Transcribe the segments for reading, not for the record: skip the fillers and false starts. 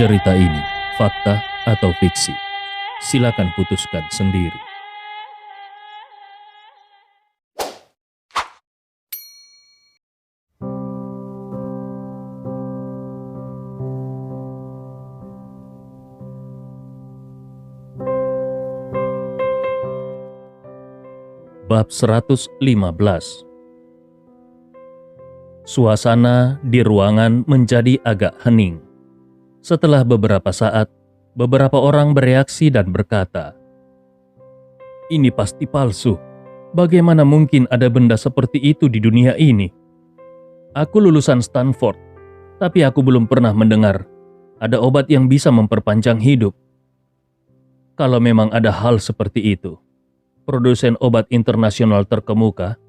Cerita ini fakta atau fiksi? Silakan putuskan sendiri. Bab 115. Suasana di ruangan menjadi agak hening. Setelah beberapa saat, beberapa orang bereaksi dan berkata, "Ini pasti palsu. Bagaimana mungkin ada benda seperti itu di dunia ini? Aku lulusan Stanford, tapi aku belum pernah mendengar ada obat yang bisa memperpanjang hidup. Kalau memang ada hal seperti itu, produsen obat internasional terkemuka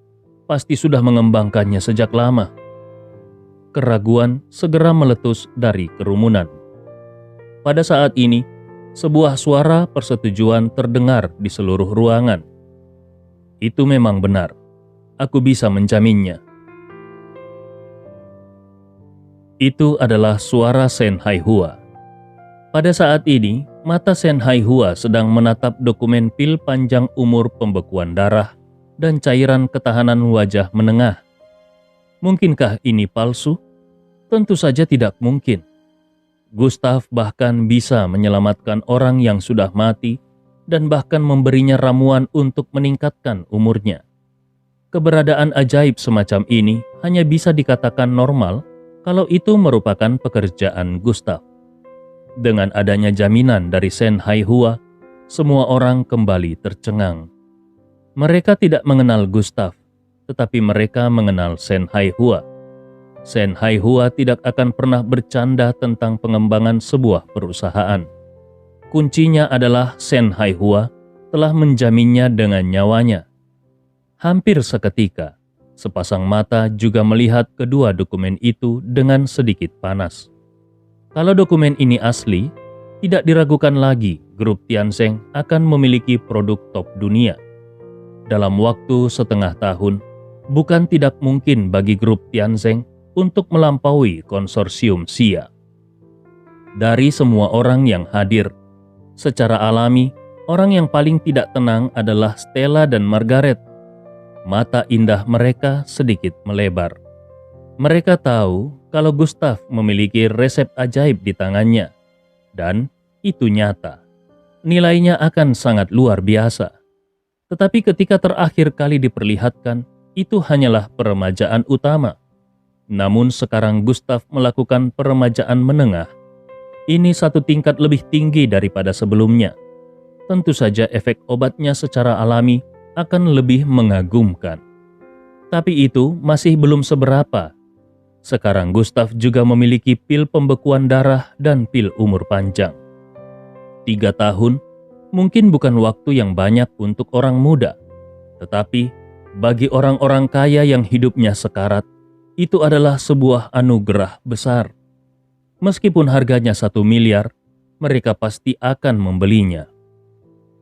pasti sudah mengembangkannya sejak lama." Keraguan segera meletus dari kerumunan. Pada saat ini, sebuah suara persetujuan terdengar di seluruh ruangan. Itu memang benar. Aku bisa menjaminnya. Itu adalah suara Shen Haihua. Pada saat ini, mata Shen Haihua sedang menatap dokumen pil panjang umur pembekuan darah dan cairan ketahanan wajah menengah. Mungkinkah ini palsu? Tentu saja tidak mungkin. Gustav bahkan bisa menyelamatkan orang yang sudah mati dan bahkan memberinya ramuan untuk meningkatkan umurnya. Keberadaan ajaib semacam ini hanya bisa dikatakan normal kalau itu merupakan pekerjaan Gustav. Dengan adanya jaminan dari Shen Haihua, semua orang kembali tercengang. Mereka tidak mengenal Gustav, tetapi mereka mengenal Shen Haihua. Shen Haihua tidak akan pernah bercanda tentang pengembangan sebuah perusahaan. Kuncinya adalah Shen Haihua telah menjaminnya dengan nyawanya. Hampir seketika, sepasang mata juga melihat kedua dokumen itu dengan sedikit panas. Kalau dokumen ini asli, tidak diragukan lagi grup Tianzheng akan memiliki produk top dunia. Dalam waktu setengah tahun, bukan tidak mungkin bagi grup Tianzheng untuk melampaui konsorsium Xia. Dari semua orang yang hadir, secara alami, orang yang paling tidak tenang adalah Stella dan Margaret. Mata indah mereka sedikit melebar. Mereka tahu kalau Gustav memiliki resep ajaib di tangannya, dan itu nyata. Nilainya akan sangat luar biasa. Tetapi ketika terakhir kali diperlihatkan, itu hanyalah peremajaan utama. Namun sekarang Gustav melakukan peremajaan menengah. Ini satu tingkat lebih tinggi daripada sebelumnya. Tentu saja efek obatnya secara alami akan lebih mengagumkan. Tapi itu masih belum seberapa. Sekarang Gustav juga memiliki pil pembekuan darah dan pil umur panjang. 3 tahun mungkin bukan waktu yang banyak untuk orang muda. Tetapi bagi orang-orang kaya yang hidupnya sekarat, itu adalah sebuah anugerah besar. Meskipun harganya 1 miliar, mereka pasti akan membelinya.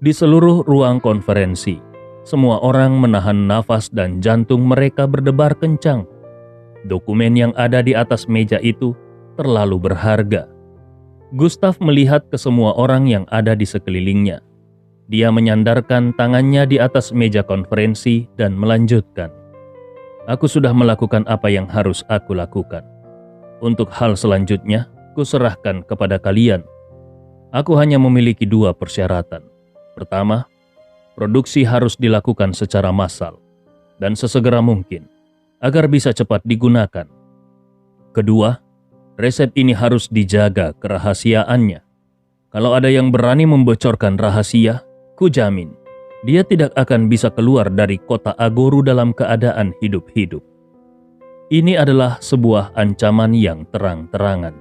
Di seluruh ruang konferensi, semua orang menahan nafas dan jantung mereka berdebar kencang. Dokumen yang ada di atas meja itu terlalu berharga. Gustav melihat ke semua orang yang ada di sekelilingnya. Dia menyandarkan tangannya di atas meja konferensi dan melanjutkan. "Aku sudah melakukan apa yang harus aku lakukan. Untuk hal selanjutnya, kuserahkan kepada kalian. Aku hanya memiliki 2 persyaratan. Pertama, produksi harus dilakukan secara massal dan sesegera mungkin, agar bisa cepat digunakan. Kedua, resep ini harus dijaga kerahasiaannya. Kalau ada yang berani membocorkan rahasia, kujamin, dia tidak akan bisa keluar dari kota Agoru dalam keadaan hidup-hidup." Ini adalah sebuah ancaman yang terang-terangan.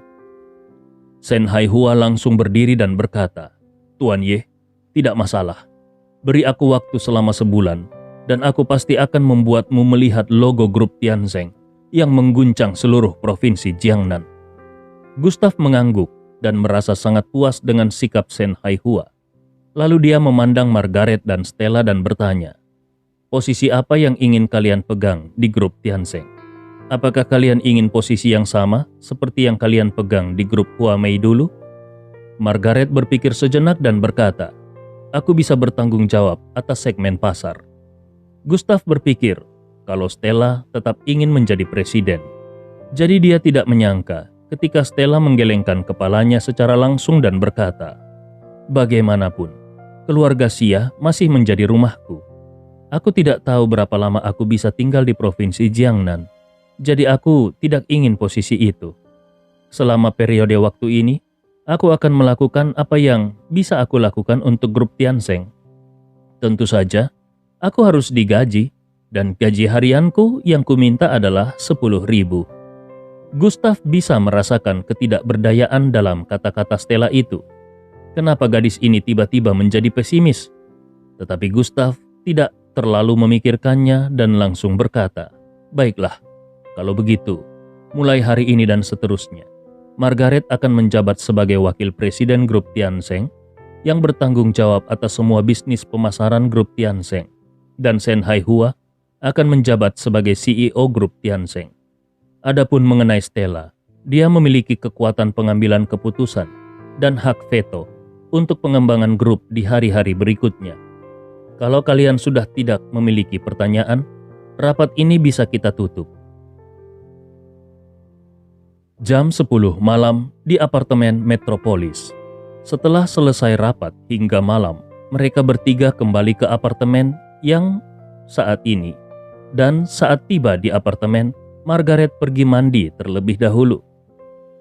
Shen Haihua langsung berdiri dan berkata, "Tuan Ye, tidak masalah. Beri aku waktu selama sebulan, dan aku pasti akan membuatmu melihat logo grup Tianzheng yang mengguncang seluruh provinsi Jiangnan." Gustav mengangguk dan merasa sangat puas dengan sikap Shen Haihua. Lalu dia memandang Margaret dan Stella dan bertanya, "Posisi apa yang ingin kalian pegang di grup Tianzheng? Apakah kalian ingin posisi yang sama seperti yang kalian pegang di grup Huamei dulu?" Margaret berpikir sejenak dan berkata, "Aku bisa bertanggung jawab atas segmen pasar." Gustav berpikir kalau Stella tetap ingin menjadi presiden. Jadi dia tidak menyangka ketika Stella menggelengkan kepalanya secara langsung dan berkata, "Bagaimanapun, keluarga Xia masih menjadi rumahku. Aku tidak tahu berapa lama aku bisa tinggal di provinsi Jiangnan. Jadi aku tidak ingin posisi itu. Selama periode waktu ini, aku akan melakukan apa yang bisa aku lakukan untuk grup Tiansheng. Tentu saja, aku harus digaji, dan gaji harianku yang kuminta adalah 10.000. Gustav bisa merasakan ketidakberdayaan dalam kata-kata Stella itu. Kenapa gadis ini tiba-tiba menjadi pesimis? Tetapi Gustav tidak terlalu memikirkannya dan langsung berkata, "Baiklah, kalau begitu, mulai hari ini dan seterusnya, Margaret akan menjabat sebagai wakil presiden grup Tiansheng yang bertanggung jawab atas semua bisnis pemasaran grup Tiansheng, dan Shen Haihua akan menjabat sebagai CEO grup Tiansheng. Adapun mengenai Stella, dia memiliki kekuatan pengambilan keputusan dan hak veto untuk pengembangan grup di hari-hari berikutnya. Kalau kalian sudah tidak memiliki pertanyaan, rapat ini bisa kita tutup." Jam 10 malam di apartemen Metropolis. Setelah selesai rapat hingga malam, mereka bertiga kembali ke apartemen yang saat ini. Dan saat tiba di apartemen, Margaret pergi mandi terlebih dahulu.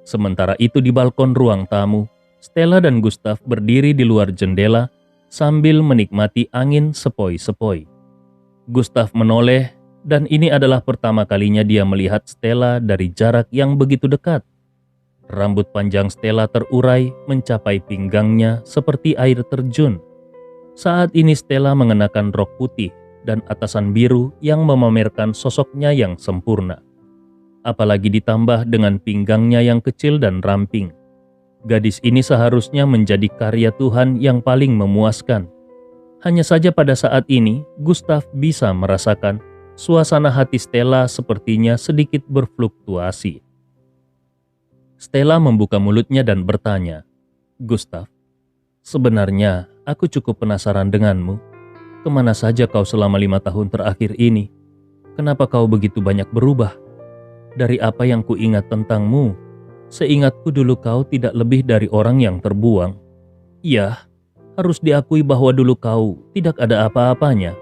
Sementara itu di balkon ruang tamu, Stella dan Gustav berdiri di luar jendela sambil menikmati angin sepoi-sepoi. Gustav menoleh, dan ini adalah pertama kalinya dia melihat Stella dari jarak yang begitu dekat. Rambut panjang Stella terurai mencapai pinggangnya seperti air terjun. Saat ini Stella mengenakan rok putih dan atasan biru yang memamerkan sosoknya yang sempurna. Apalagi ditambah dengan pinggangnya yang kecil dan ramping. Gadis ini seharusnya menjadi karya Tuhan yang paling memuaskan. Hanya saja pada saat ini, Gustav bisa merasakan suasana hati Stella sepertinya sedikit berfluktuasi. Stella membuka mulutnya dan bertanya, "Gustav, sebenarnya aku cukup penasaran denganmu. Kemana saja kau selama 5 tahun terakhir ini? Kenapa kau begitu banyak berubah? Dari apa yang kuingat tentangmu, seingatku dulu kau tidak lebih dari orang yang terbuang. Ya, harus diakui bahwa dulu kau tidak ada apa-apanya."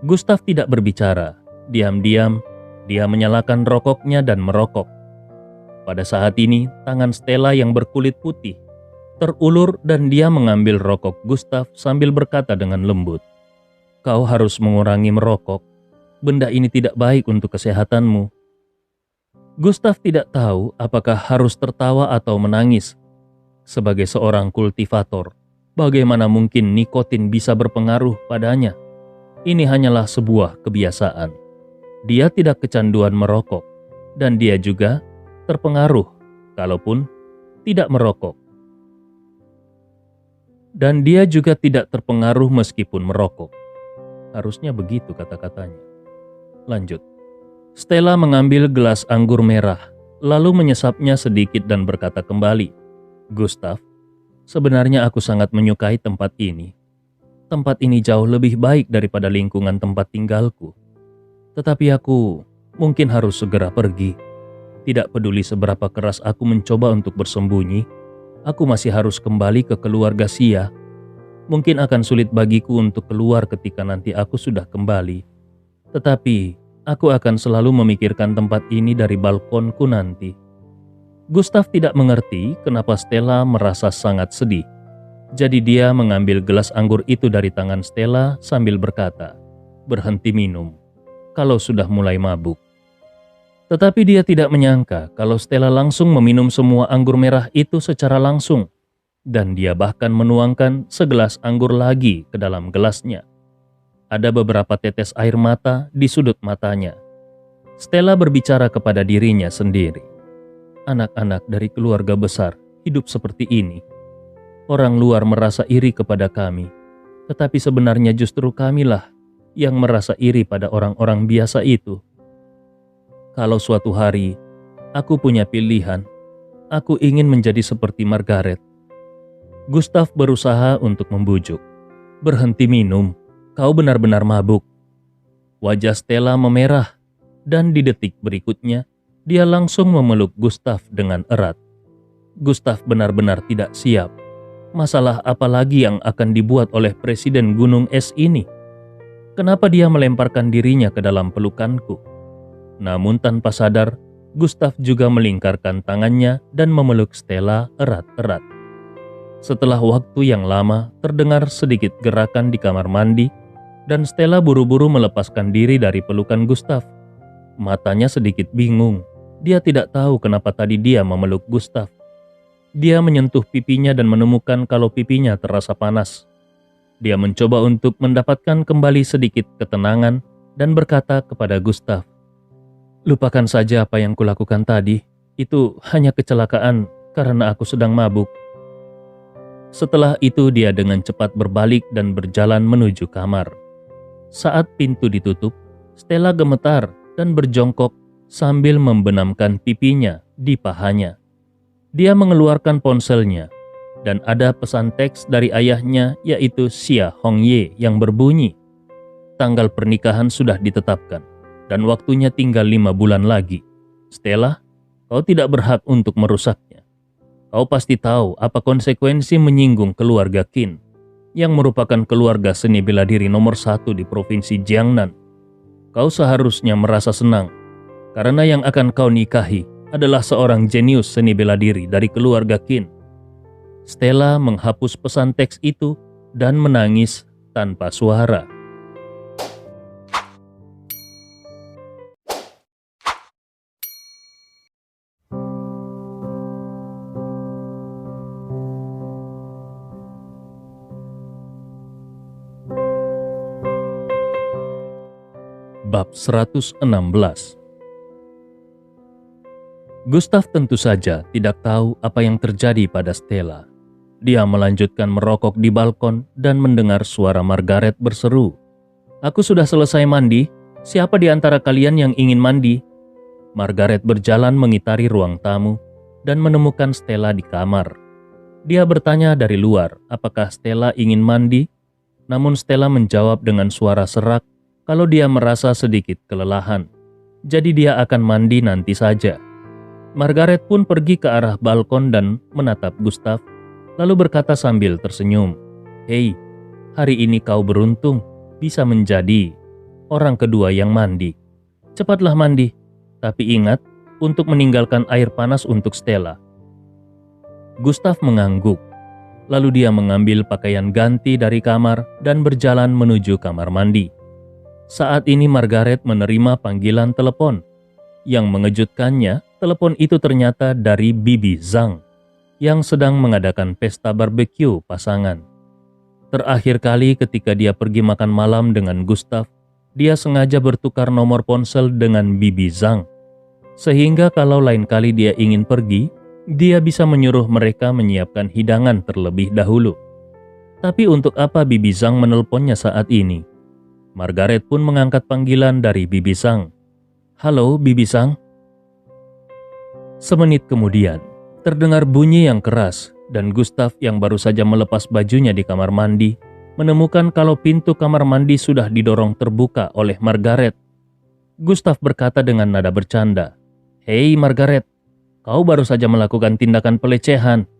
Gustav tidak berbicara. Diam-diam, dia menyalakan rokoknya dan merokok. Pada saat ini, tangan Stella yang berkulit putih terulur dan dia mengambil rokok Gustav sambil berkata dengan lembut, "Kau harus mengurangi merokok. Benda ini tidak baik untuk kesehatanmu." Gustav tidak tahu apakah harus tertawa atau menangis. Sebagai seorang kultivator, bagaimana mungkin nikotin bisa berpengaruh padanya? Ini hanyalah sebuah kebiasaan. Dia tidak kecanduan merokok, dan dia juga terpengaruh kalaupun tidak merokok. Dan dia juga tidak terpengaruh meskipun merokok. Harusnya begitu kata-katanya. Lanjut. Stella mengambil gelas anggur merah, lalu menyesapnya sedikit dan berkata kembali, "Gustav, sebenarnya aku sangat menyukai tempat ini. Tempat ini jauh lebih baik daripada lingkungan tempat tinggalku. Tetapi aku mungkin harus segera pergi. Tidak peduli seberapa keras aku mencoba untuk bersembunyi, aku masih harus kembali ke keluarga Xia. Mungkin akan sulit bagiku untuk keluar ketika nanti aku sudah kembali. Tetapi aku akan selalu memikirkan tempat ini dari balkonku nanti." Gustav tidak mengerti kenapa Stella merasa sangat sedih. Jadi dia mengambil gelas anggur itu dari tangan Stella sambil berkata, "Berhenti minum kalau sudah mulai mabuk." Tetapi dia tidak menyangka kalau Stella langsung meminum semua anggur merah itu secara langsung. Dan dia bahkan menuangkan segelas anggur lagi ke dalam gelasnya. Ada beberapa tetes air mata di sudut matanya. Stella berbicara kepada dirinya sendiri. Anak-anak dari keluarga besar hidup seperti ini. Orang luar merasa iri kepada kami, tetapi sebenarnya justru kamilah yang merasa iri pada orang-orang biasa itu. Kalau suatu hari aku punya pilihan, aku ingin menjadi seperti Margaret. Gustav berusaha untuk membujuk. "Berhenti minum, kau benar-benar mabuk." Wajah Stella memerah, dan di detik berikutnya, dia langsung memeluk Gustav dengan erat. Gustav benar-benar tidak siap. Masalah apa lagi yang akan dibuat oleh Presiden Gunung Es ini? Kenapa dia melemparkan dirinya ke dalam pelukanku? Namun tanpa sadar, Gustav juga melingkarkan tangannya dan memeluk Stella erat-erat. Setelah waktu yang lama, terdengar sedikit gerakan di kamar mandi, dan Stella buru-buru melepaskan diri dari pelukan Gustav. Matanya sedikit bingung. Dia tidak tahu kenapa tadi dia memeluk Gustav. Dia menyentuh pipinya dan menemukan kalau pipinya terasa panas. Dia mencoba untuk mendapatkan kembali sedikit ketenangan dan berkata kepada Gustav, "Lupakan saja apa yang kulakukan tadi. Itu hanya kecelakaan karena aku sedang mabuk." Setelah itu dia dengan cepat berbalik dan berjalan menuju kamar. Saat pintu ditutup, Stella gemetar dan berjongkok sambil membenamkan pipinya di pahanya. Dia mengeluarkan ponselnya, dan ada pesan teks dari ayahnya yaitu Xia Hongye yang berbunyi, "Tanggal pernikahan sudah ditetapkan, dan waktunya tinggal 5 bulan lagi. Stella, kau tidak berhak untuk merusaknya. Kau pasti tahu apa konsekuensi menyinggung keluarga Qin, yang merupakan keluarga seni bela diri nomor 1 di Provinsi Jiangnan. Kau seharusnya merasa senang, karena yang akan kau nikahi adalah seorang jenius seni bela diri dari keluarga Qin." Stella menghapus pesan teks itu dan menangis tanpa suara. Bab 116. Gustav tentu saja tidak tahu apa yang terjadi pada Stella. Dia melanjutkan merokok di balkon dan mendengar suara Margaret berseru, "Aku sudah selesai mandi. Siapa di antara kalian yang ingin mandi?" Margaret berjalan mengitari ruang tamu dan menemukan Stella di kamar. Dia bertanya dari luar apakah Stella ingin mandi, namun Stella menjawab dengan suara serak kalau dia merasa sedikit kelelahan. Jadi dia akan mandi nanti saja. Margaret pun pergi ke arah balkon dan menatap Gustav, lalu berkata sambil tersenyum, "Hei, hari ini kau beruntung bisa menjadi orang kedua yang mandi. Cepatlah mandi, tapi ingat untuk meninggalkan air panas untuk Stella." Gustav mengangguk, lalu dia mengambil pakaian ganti dari kamar dan berjalan menuju kamar mandi. Saat ini Margaret menerima panggilan telepon. Yang mengejutkannya, telepon itu ternyata dari Bibi Zhang yang sedang mengadakan pesta barbeque pasangan. Terakhir kali ketika dia pergi makan malam dengan Gustav, dia sengaja bertukar nomor ponsel dengan Bibi Zhang. Sehingga kalau lain kali dia ingin pergi, dia bisa menyuruh mereka menyiapkan hidangan terlebih dahulu. Tapi untuk apa Bibi Zhang menelponnya saat ini? Margaret pun mengangkat panggilan dari Bibi Zhang. "Halo, Bibi Zhang." Semenit kemudian, terdengar bunyi yang keras dan Gustav yang baru saja melepas bajunya di kamar mandi menemukan kalau pintu kamar mandi sudah didorong terbuka oleh Margaret. Gustav berkata dengan nada bercanda, "Hei Margaret, kau baru saja melakukan tindakan pelecehan."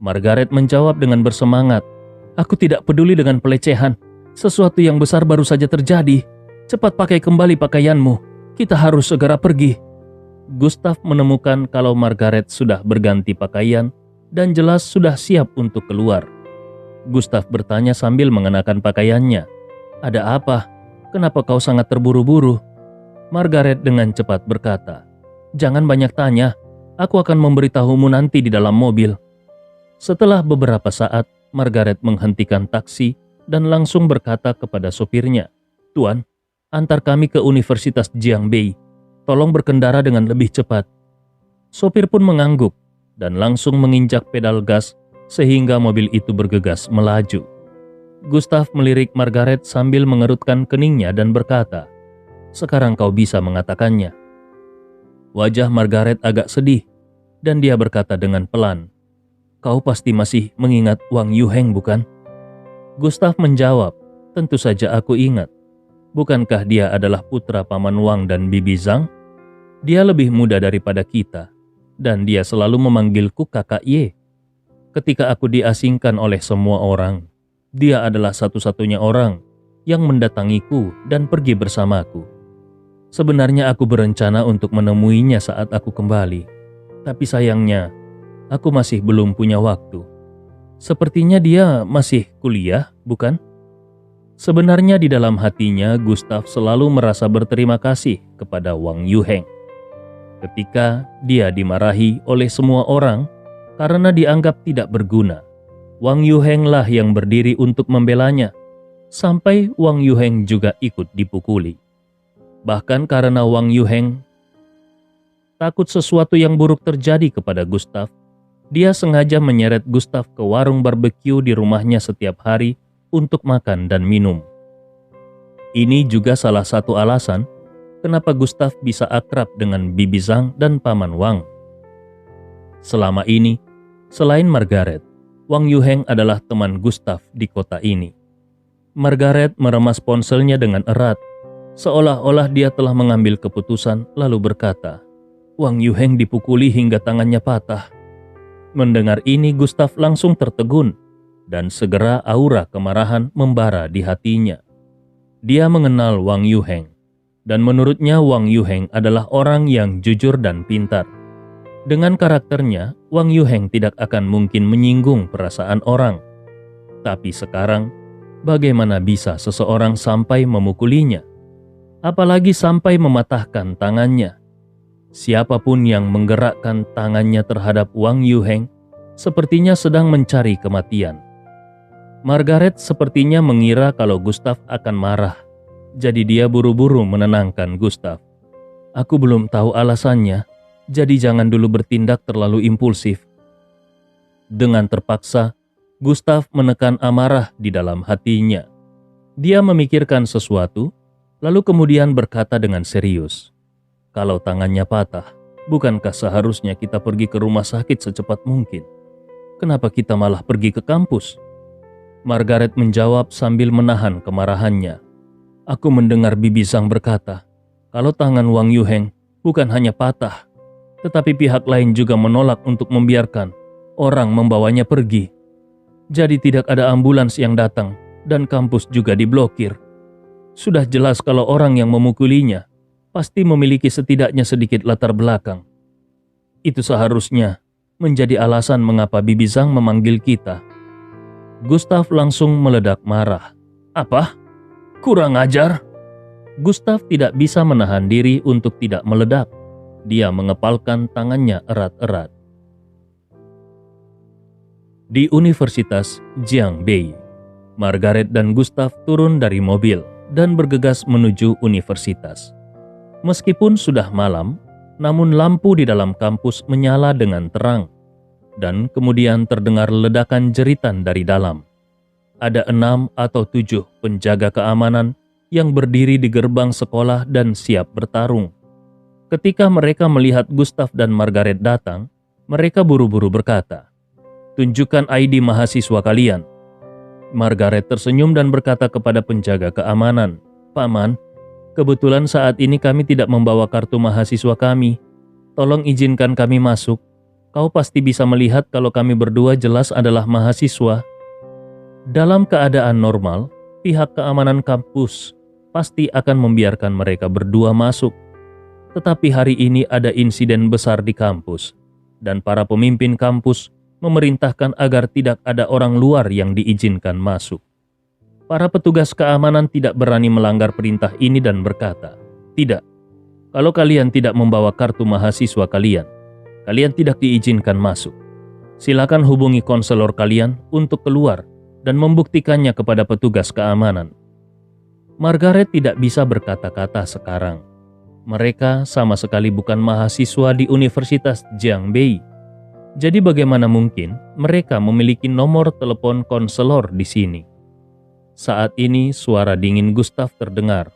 Margaret menjawab dengan bersemangat, "Aku tidak peduli dengan pelecehan. Sesuatu yang besar baru saja terjadi. Cepat pakai kembali pakaianmu. Kita harus segera pergi." Gustav menemukan kalau Margaret sudah berganti pakaian dan jelas sudah siap untuk keluar. Gustav bertanya sambil mengenakan pakaiannya, "Ada apa? Kenapa kau sangat terburu-buru?" Margaret dengan cepat berkata, "Jangan banyak tanya. Aku akan memberitahumu nanti di dalam mobil." Setelah beberapa saat, Margaret menghentikan taksi dan langsung berkata kepada sopirnya, "Tuan, antar kami ke Universitas Jiangbei. Tolong berkendara dengan lebih cepat." Sopir pun mengangguk dan langsung menginjak pedal gas sehingga mobil itu bergegas melaju. Gustav melirik Margaret sambil mengerutkan keningnya dan berkata, "Sekarang kau bisa mengatakannya." Wajah Margaret agak sedih dan dia berkata dengan pelan, Kau pasti masih mengingat Wang Yuheng, bukan? Gustav menjawab, tentu saja aku ingat. Bukankah dia adalah putra Paman Wang dan Bibi Zhang? Dia lebih muda daripada kita, dan dia selalu memanggilku kakak Ye. Ketika aku diasingkan oleh semua orang, dia adalah satu-satunya orang yang mendatangiku dan pergi bersamaku. Sebenarnya aku berencana untuk menemuinya saat aku kembali, tapi sayangnya aku masih belum punya waktu. Sepertinya dia masih kuliah, bukan? Sebenarnya di dalam hatinya Gustav selalu merasa berterima kasih kepada Wang Yuheng. Ketika dia dimarahi oleh semua orang karena dianggap tidak berguna, Wang Yuheng lah yang berdiri untuk membelanya, sampai Wang Yuheng juga ikut dipukuli. Bahkan karena Wang Yuheng takut sesuatu yang buruk terjadi kepada Gustav, dia sengaja menyeret Gustav ke warung barbeque di rumahnya setiap hari untuk makan dan minum. Ini juga salah satu alasan kenapa Gustav bisa akrab dengan Bibi Zhang dan Paman Wang. Selama ini, selain Margaret, Wang Yuheng adalah teman Gustav di kota ini. Margaret meremas ponselnya dengan erat, seolah-olah dia telah mengambil keputusan lalu berkata, Wang Yuheng dipukuli hingga tangannya patah. Mendengar ini Gustav langsung tertegun dan segera aura kemarahan membara di hatinya. Dia mengenal Wang Yuheng dan menurutnya Wang Yuheng adalah orang yang jujur dan pintar. Dengan karakternya, Wang Yuheng tidak akan mungkin menyinggung perasaan orang. Tapi sekarang, bagaimana bisa seseorang sampai memukulinya? Apalagi sampai mematahkan tangannya. Siapapun yang menggerakkan tangannya terhadap Wang Yuheng sepertinya sedang mencari kematian. Margaret sepertinya mengira kalau Gustav akan marah, jadi dia buru-buru menenangkan Gustav. Aku belum tahu alasannya, jadi jangan dulu bertindak terlalu impulsif. Dengan terpaksa, Gustav menekan amarah di dalam hatinya. Dia memikirkan sesuatu, lalu kemudian berkata dengan serius, kalau tangannya patah, bukankah seharusnya kita pergi ke rumah sakit secepat mungkin? Kenapa kita malah pergi ke kampus? Margaret menjawab sambil menahan kemarahannya. Aku mendengar Bibi Zhang berkata, kalau tangan Wang Yuheng bukan hanya patah, tetapi pihak lain juga menolak untuk membiarkan orang membawanya pergi. Jadi tidak ada ambulans yang datang dan kampus juga diblokir. Sudah jelas kalau orang yang memukulinya pasti memiliki setidaknya sedikit latar belakang. Itu seharusnya menjadi alasan mengapa Bibi Zhang memanggil kita. Gustav langsung meledak marah. Apa? Kurang ajar? Gustav tidak bisa menahan diri untuk tidak meledak. Dia mengepalkan tangannya erat-erat. Di Universitas Jiangbei, Margaret dan Gustav turun dari mobil dan bergegas menuju universitas. Meskipun sudah malam, namun lampu di dalam kampus menyala dengan terang, dan kemudian terdengar ledakan jeritan dari dalam. Ada 6 atau 7 penjaga keamanan yang berdiri di gerbang sekolah dan siap bertarung. Ketika mereka melihat Gustav dan Margaret datang, mereka buru-buru berkata, "Tunjukkan ID mahasiswa kalian." Margaret tersenyum dan berkata kepada penjaga keamanan, "Paman, kebetulan saat ini kami tidak membawa kartu mahasiswa kami. Tolong izinkan kami masuk. Kau pasti bisa melihat kalau kami berdua jelas adalah mahasiswa." Dalam keadaan normal, pihak keamanan kampus pasti akan membiarkan mereka berdua masuk. Tetapi hari ini ada insiden besar di kampus, dan para pemimpin kampus memerintahkan agar tidak ada orang luar yang diizinkan masuk. Para petugas keamanan tidak berani melanggar perintah ini dan berkata, "Tidak, kalau kalian tidak membawa kartu mahasiswa kalian, kalian tidak diizinkan masuk. Silakan hubungi konselor kalian untuk keluar dan membuktikannya kepada petugas keamanan." Margaret tidak bisa berkata-kata sekarang. Mereka sama sekali bukan mahasiswa di Universitas Jiangbei. Jadi bagaimana mungkin mereka memiliki nomor telepon konselor di sini? Saat ini suara dingin Gustav terdengar.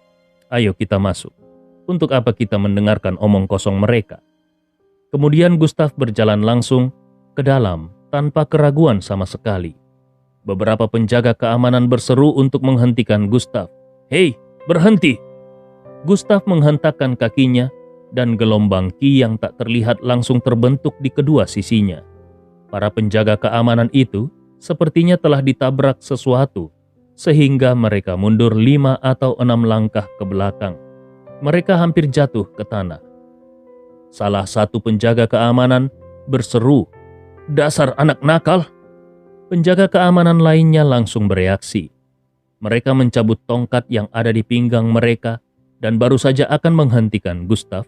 "Ayo kita masuk. Untuk apa kita mendengarkan omong kosong mereka?" Kemudian Gustav berjalan langsung ke dalam tanpa keraguan sama sekali. Beberapa penjaga keamanan berseru untuk menghentikan Gustav. "Hei, berhenti!" Gustav menghentakkan kakinya dan gelombang ki yang tak terlihat langsung terbentuk di kedua sisinya. Para penjaga keamanan itu sepertinya telah ditabrak sesuatu sehingga mereka mundur 5 atau 6 langkah ke belakang. Mereka hampir jatuh ke tanah. Salah satu penjaga keamanan berseru, "Dasar anak nakal!" Penjaga keamanan lainnya langsung bereaksi. Mereka mencabut tongkat yang ada di pinggang mereka dan baru saja akan menghentikan Gustav,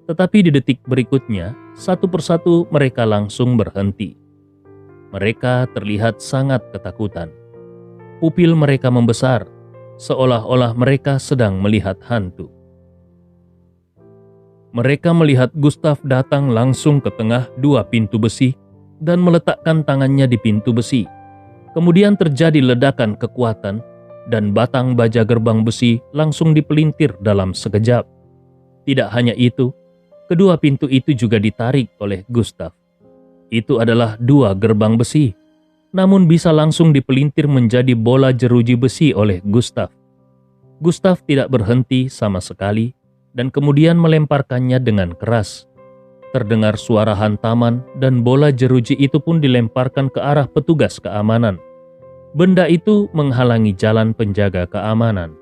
tetapi di detik berikutnya, satu persatu mereka langsung berhenti. Mereka terlihat sangat ketakutan. Pupil mereka membesar, seolah-olah mereka sedang melihat hantu. Mereka melihat Gustav datang langsung ke tengah 2 pintu besi dan meletakkan tangannya di pintu besi. Kemudian terjadi ledakan kekuatan dan batang baja gerbang besi langsung dipelintir dalam sekejap. Tidak hanya itu, kedua pintu itu juga ditarik oleh Gustav. Itu adalah 2 gerbang besi, namun bisa langsung dipelintir menjadi bola jeruji besi oleh Gustav. Gustav tidak berhenti sama sekali dan kemudian melemparkannya dengan keras. Terdengar suara hantaman dan bola jeruji itu pun dilemparkan ke arah petugas keamanan. Benda itu menghalangi jalan penjaga keamanan.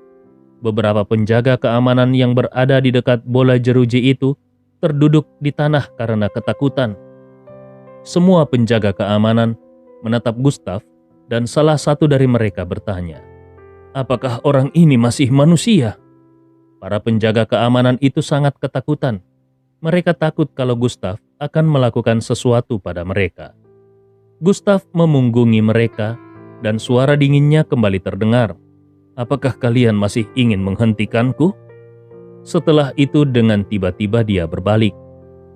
Beberapa penjaga keamanan yang berada di dekat bola jeruji itu terduduk di tanah karena ketakutan. Semua penjaga keamanan menatap Gustav dan salah satu dari mereka bertanya, "Apakah orang ini masih manusia?" Para penjaga keamanan itu sangat ketakutan. Mereka takut kalau Gustav akan melakukan sesuatu pada mereka. Gustav memunggungi mereka dan suara dinginnya kembali terdengar. "Apakah kalian masih ingin menghentikanku?" Setelah itu dengan tiba-tiba dia berbalik.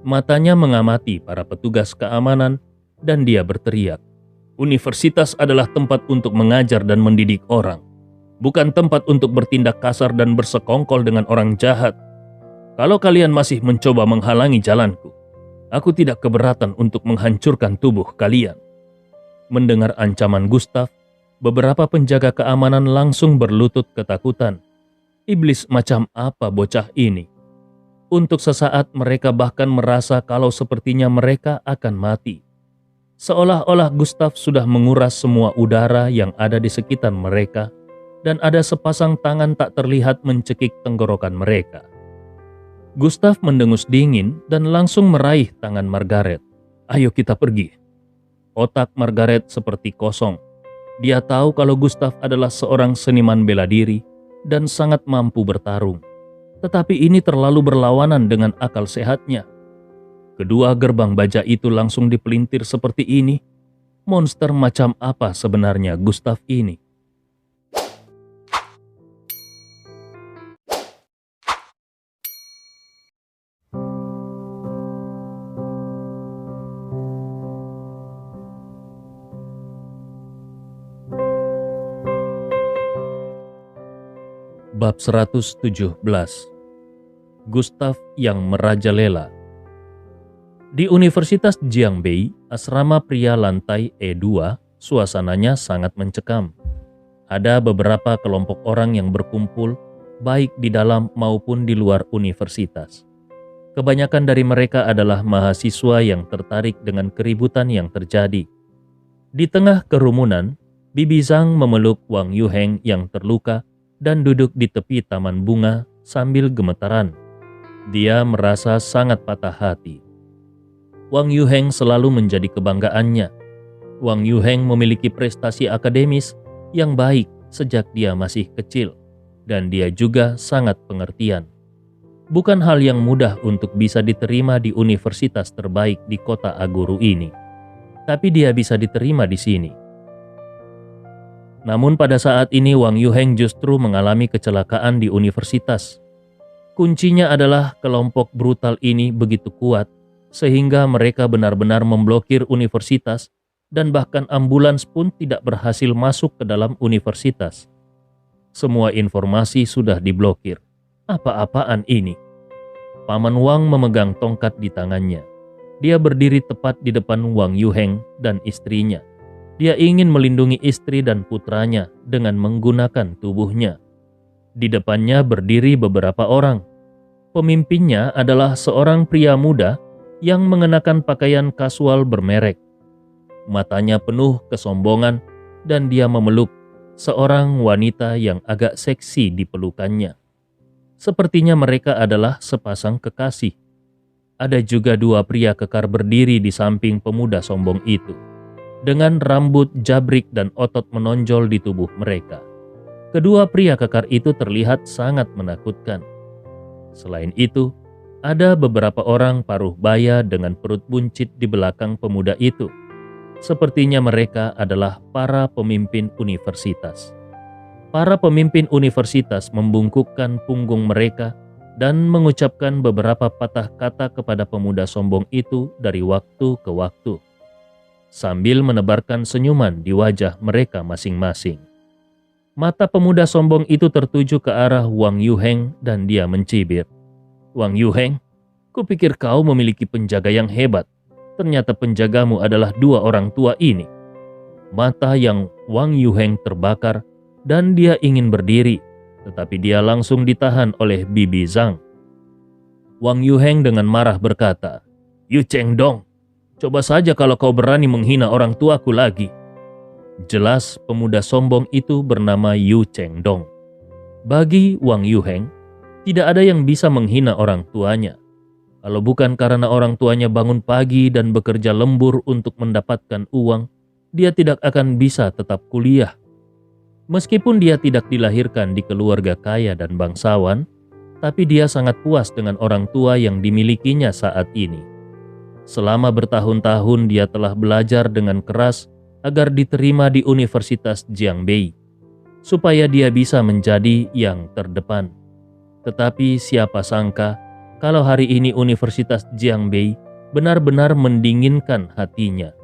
Matanya mengamati para petugas keamanan dan dia berteriak, "Universitas adalah tempat untuk mengajar dan mendidik orang, bukan tempat untuk bertindak kasar dan bersekongkol dengan orang jahat. Kalau kalian masih mencoba menghalangi jalanku, aku tidak keberatan untuk menghancurkan tubuh kalian." Mendengar ancaman Gustav, beberapa penjaga keamanan langsung berlutut ketakutan. Iblis macam apa bocah ini? Untuk sesaat mereka bahkan merasa kalau sepertinya mereka akan mati. Seolah-olah Gustav sudah menguras semua udara yang ada di sekitar mereka dan ada sepasang tangan tak terlihat mencekik tenggorokan mereka. Gustav mendengus dingin dan langsung meraih tangan Margaret. "Ayo kita pergi." Otak Margaret seperti kosong. Dia tahu kalau Gustav adalah seorang seniman bela diri dan sangat mampu bertarung. Tetapi ini terlalu berlawanan dengan akal sehatnya. Kedua gerbang baja itu langsung dipelintir seperti ini. Monster macam apa sebenarnya Gustav ini? Bab 117. Gustav yang merajalela. Di Universitas Jiangbei, asrama pria lantai E2, suasananya sangat mencekam. Ada beberapa kelompok orang yang berkumpul, baik di dalam maupun di luar universitas. Kebanyakan dari mereka adalah mahasiswa yang tertarik dengan keributan yang terjadi. Di tengah kerumunan, Bibi Zhang memeluk Wang Yuheng yang terluka dan duduk di tepi taman bunga sambil gemetaran. Dia merasa sangat patah hati. Wang Yuheng selalu menjadi kebanggaannya. Wang Yuheng memiliki prestasi akademis yang baik sejak dia masih kecil, dan dia juga sangat pengertian. Bukan hal yang mudah untuk bisa diterima di universitas terbaik di kota Aguru ini, tapi dia bisa diterima di sini. Namun pada saat ini Wang Yuheng justru mengalami kecelakaan di universitas. Kuncinya adalah kelompok brutal ini begitu kuat sehingga mereka benar-benar memblokir universitas dan bahkan ambulans pun tidak berhasil masuk ke dalam universitas. Semua informasi sudah diblokir. Apa-apaan ini? Paman Wang memegang tongkat di tangannya. Dia berdiri tepat di depan Wang Yuheng dan istrinya. Dia ingin melindungi istri dan putranya dengan menggunakan tubuhnya. Di depannya berdiri beberapa orang. Pemimpinnya adalah seorang pria muda yang mengenakan pakaian kasual bermerek. Matanya penuh kesombongan dan dia memeluk seorang wanita yang agak seksi di pelukannya. Sepertinya mereka adalah sepasang kekasih. Ada juga dua pria kekar berdiri di samping pemuda sombong itu, dengan rambut jabrik dan otot menonjol di tubuh mereka. Kedua pria kekar itu terlihat sangat menakutkan. Selain itu, ada beberapa orang paruh baya dengan perut buncit di belakang pemuda itu. Sepertinya mereka adalah para pemimpin universitas. Para pemimpin universitas membungkukkan punggung mereka dan mengucapkan beberapa patah kata kepada pemuda sombong itu dari waktu ke waktu, sambil menebarkan senyuman di wajah mereka masing-masing. Mata pemuda sombong itu tertuju ke arah Wang Yuheng dan dia mencibir. "Wang Yuheng, kupikir kau memiliki penjaga yang hebat. Ternyata penjagamu adalah dua orang tua ini." Mata yang Wang Yuheng terbakar dan dia ingin berdiri, tetapi dia langsung ditahan oleh Bibi Zhang. Wang Yuheng dengan marah berkata, "Yu Chengdong, coba saja kalau kau berani menghina orang tuaku lagi." Jelas pemuda sombong itu bernama Yu Chengdong. Bagi Wang Yuheng, tidak ada yang bisa menghina orang tuanya. Kalau bukan karena orang tuanya bangun pagi dan bekerja lembur untuk mendapatkan uang, dia tidak akan bisa tetap kuliah. Meskipun dia tidak dilahirkan di keluarga kaya dan bangsawan, tapi dia sangat puas dengan orang tua yang dimilikinya saat ini. Selama bertahun-tahun dia telah belajar dengan keras agar diterima di Universitas Jiangbei, supaya dia bisa menjadi yang terdepan. Tetapi siapa sangka kalau hari ini Universitas Jiangbei benar-benar mendinginkan hatinya.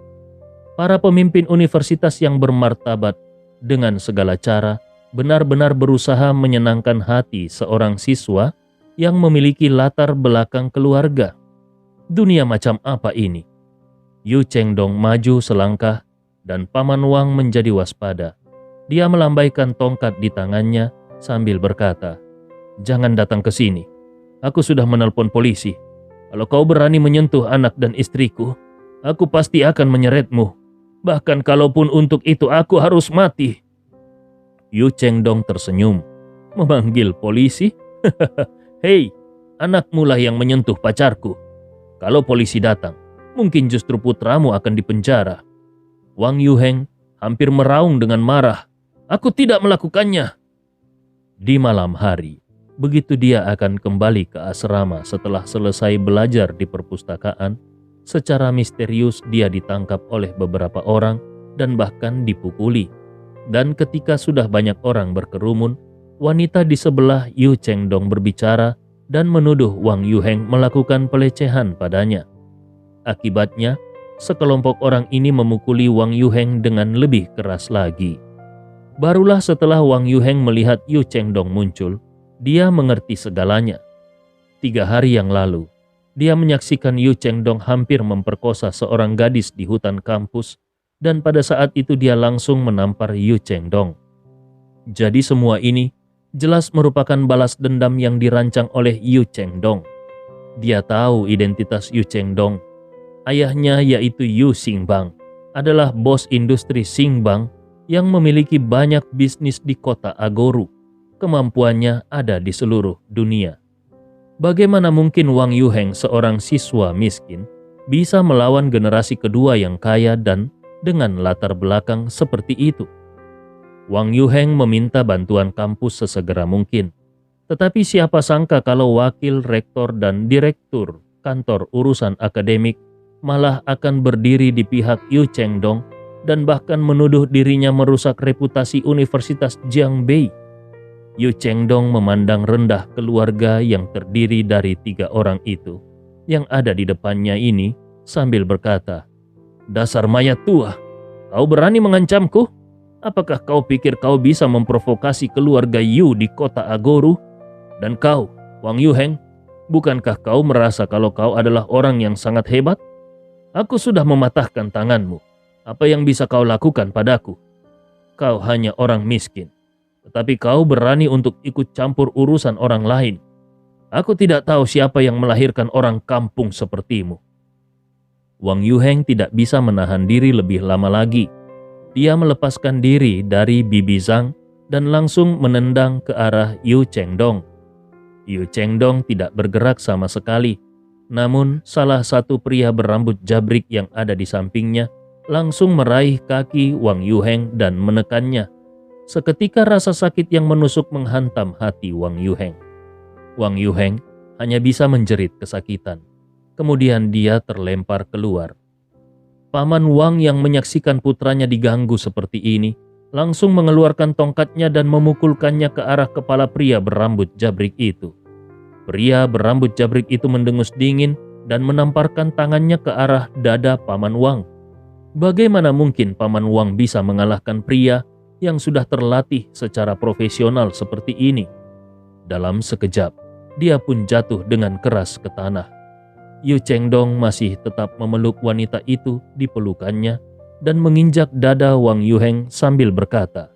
Para pemimpin universitas yang bermartabat dengan segala cara benar-benar berusaha menyenangkan hati seorang siswa yang memiliki latar belakang keluarga. Dunia macam apa ini? Yu Chengdong maju selangkah dan Paman Wang menjadi waspada. Dia melambaikan tongkat di tangannya sambil berkata, "Jangan datang ke sini. Aku sudah menelpon polisi. Kalau kau berani menyentuh anak dan istriku, aku pasti akan menyeretmu. Bahkan kalaupun untuk itu aku harus mati." Yu Chengdong tersenyum. "Memanggil polisi? Hei, anakmu lah yang menyentuh pacarku. Kalau polisi datang, mungkin justru putramu akan dipenjara." Wang Yuheng hampir meraung dengan marah. "Aku tidak melakukannya." Di malam hari, begitu dia akan kembali ke asrama setelah selesai belajar di perpustakaan, secara misterius dia ditangkap oleh beberapa orang dan bahkan dipukuli. Dan ketika sudah banyak orang berkerumun, wanita di sebelah Yu Chengdong berbicara dan menuduh Wang Yuheng melakukan pelecehan padanya. Akibatnya, sekelompok orang ini memukuli Wang Yuheng dengan lebih keras lagi. Barulah setelah Wang Yuheng melihat Yu Chengdong muncul, dia mengerti segalanya. 3 hari yang lalu, dia menyaksikan Yu Chengdong hampir memperkosa seorang gadis di hutan kampus, dan pada saat itu dia langsung menampar Yu Chengdong. Jadi semua ini jelas merupakan balas dendam yang dirancang oleh Yu Chengdong. Dia tahu identitas Yu Chengdong. Ayahnya yaitu Yu Xingbang adalah bos industri Xingbang yang memiliki banyak bisnis di kota Agoru. Kemampuannya ada di seluruh dunia. Bagaimana mungkin Wang Yuheng, seorang siswa miskin, bisa melawan generasi kedua yang kaya dan dengan latar belakang seperti itu? Wang Yuheng meminta bantuan kampus sesegera mungkin. Tetapi siapa sangka kalau wakil rektor dan direktur kantor urusan akademik malah akan berdiri di pihak Yu Chengdong dan bahkan menuduh dirinya merusak reputasi Universitas Jiangbei. Yu Chengdong memandang rendah keluarga yang terdiri dari 3 orang itu yang ada di depannya ini sambil berkata, "Dasar mayat tua, kau berani mengancamku? Apakah kau pikir kau bisa memprovokasi keluarga Yu di kota Agoru? Dan kau, Wang Yuheng, bukankah kau merasa kalau kau adalah orang yang sangat hebat? Aku sudah mematahkan tanganmu. Apa yang bisa kau lakukan padaku? Kau hanya orang miskin, tetapi kau berani untuk ikut campur urusan orang lain. Aku tidak tahu siapa yang melahirkan orang kampung sepertimu." Wang Yuheng tidak bisa menahan diri lebih lama lagi. Dia melepaskan diri dari Bibi Zhang dan langsung menendang ke arah Yu Chengdong. Yu Chengdong tidak bergerak sama sekali. Namun salah satu pria berambut jabrik yang ada di sampingnya langsung meraih kaki Wang Yuheng dan menekannya. Seketika rasa sakit yang menusuk menghantam hati Wang Yuheng. Wang Yuheng hanya bisa menjerit kesakitan. Kemudian dia terlempar keluar. Paman Wang yang menyaksikan putranya diganggu seperti ini langsung mengeluarkan tongkatnya dan memukulkannya ke arah kepala pria berambut jabrik itu. Pria berambut jabrik itu mendengus dingin dan menamparkan tangannya ke arah dada Paman Wang. Bagaimana mungkin Paman Wang bisa mengalahkan pria yang sudah terlatih secara profesional seperti ini? Dalam sekejap, dia pun jatuh dengan keras ke tanah. Yu Chengdong masih tetap memeluk wanita itu di pelukannya dan menginjak dada Wang Yuheng sambil berkata,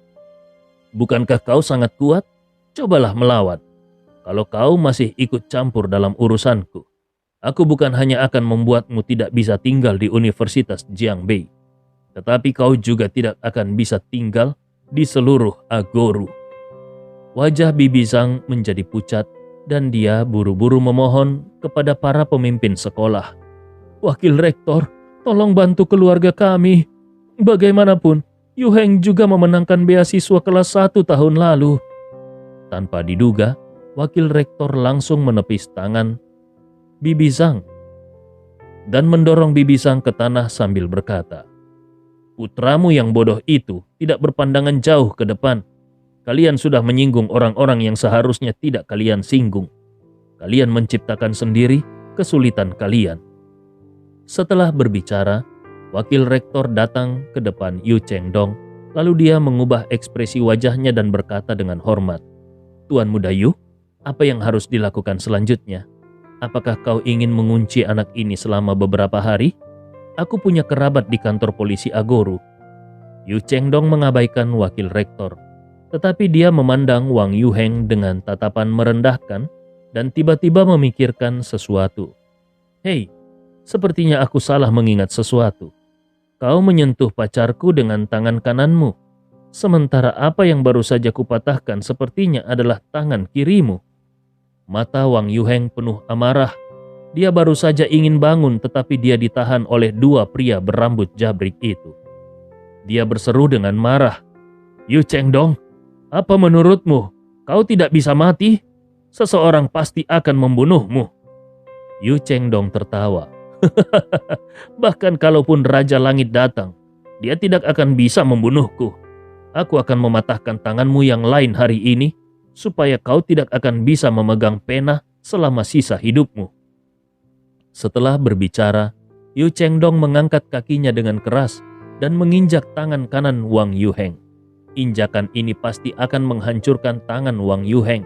"Bukankah kau sangat kuat? Cobalah melawan. Kalau kau masih ikut campur dalam urusanku, aku bukan hanya akan membuatmu tidak bisa tinggal di Universitas Jiangbei, tetapi kau juga tidak akan bisa tinggal di seluruh Agoru." Wajah Bibi Zhang menjadi pucat dan dia buru-buru memohon kepada para pemimpin sekolah. "Wakil rektor, tolong bantu keluarga kami. Bagaimanapun, Yu Heng juga memenangkan beasiswa kelas 1 tahun lalu." Tanpa diduga, wakil rektor langsung menepis tangan Bibi Zhang dan mendorong Bibi Zhang ke tanah sambil berkata, "Putramu yang bodoh itu tidak berpandangan jauh ke depan. Kalian sudah menyinggung orang-orang yang seharusnya tidak kalian singgung. Kalian menciptakan sendiri kesulitan kalian." Setelah berbicara, wakil rektor datang ke depan Yu Chengdong, lalu dia mengubah ekspresi wajahnya dan berkata dengan hormat, "Tuan Muda Yu, apa yang harus dilakukan selanjutnya? Apakah kau ingin mengunci anak ini selama beberapa hari? Aku punya kerabat di kantor polisi Agoru." Yu Chengdong mengabaikan wakil rektor, tetapi dia memandang Wang Yuheng dengan tatapan merendahkan dan tiba-tiba memikirkan sesuatu. "Hei, sepertinya aku salah mengingat sesuatu. Kau menyentuh pacarku dengan tangan kananmu, sementara apa yang baru saja kupatahkan sepertinya adalah tangan kirimu." Mata Wang Yuheng penuh amarah. Dia baru saja ingin bangun tetapi dia ditahan oleh dua pria berambut jabrik itu. Dia berseru dengan marah, "Yu Chengdong, apa menurutmu? Kau tidak bisa mati? Seseorang pasti akan membunuhmu." Yu Chengdong tertawa. "Bahkan kalaupun Raja Langit datang, dia tidak akan bisa membunuhku. Aku akan mematahkan tanganmu yang lain hari ini, supaya kau tidak akan bisa memegang pena selama sisa hidupmu." Setelah berbicara, Yu Chengdong mengangkat kakinya dengan keras dan menginjak tangan kanan Wang Yuheng. Injakan ini pasti akan menghancurkan tangan Wang Yuheng.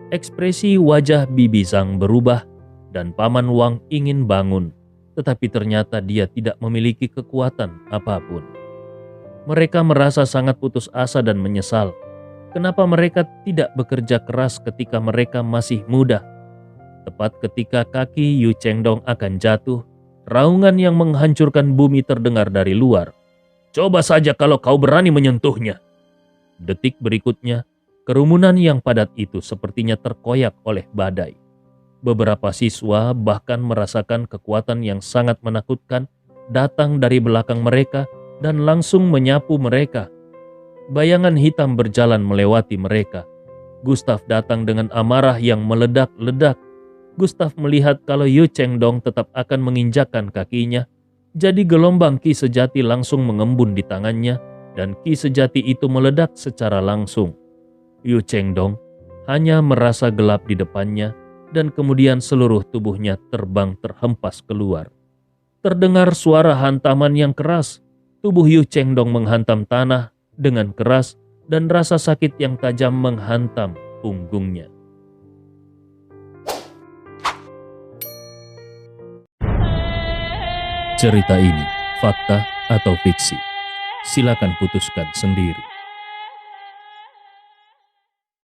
Ekspresi wajah Bibi Zhang berubah dan Paman Wang ingin bangun, tetapi ternyata dia tidak memiliki kekuatan apapun. Mereka merasa sangat putus asa dan menyesal. Kenapa mereka tidak bekerja keras ketika mereka masih muda? Tepat ketika kaki Yu Chengdong akan jatuh, raungan yang menghancurkan bumi terdengar dari luar. "Coba saja kalau kau berani menyentuhnya." Detik berikutnya, kerumunan yang padat itu sepertinya terkoyak oleh badai. Beberapa siswa bahkan merasakan kekuatan yang sangat menakutkan datang dari belakang mereka dan langsung menyapu mereka. Bayangan hitam berjalan melewati mereka. Gustav datang dengan amarah yang meledak-ledak. Gustav melihat kalau Yu Chengdong tetap akan menginjakkan kakinya, jadi gelombang ki sejati langsung mengembun di tangannya dan ki sejati itu meledak secara langsung. Yu Chengdong hanya merasa gelap di depannya dan kemudian seluruh tubuhnya terbang terhempas keluar. Terdengar suara hantaman yang keras. Tubuh Yu Chengdong menghantam tanah dengan keras dan rasa sakit yang tajam menghantam punggungnya. Cerita ini fakta atau fiksi? Silakan putuskan sendiri.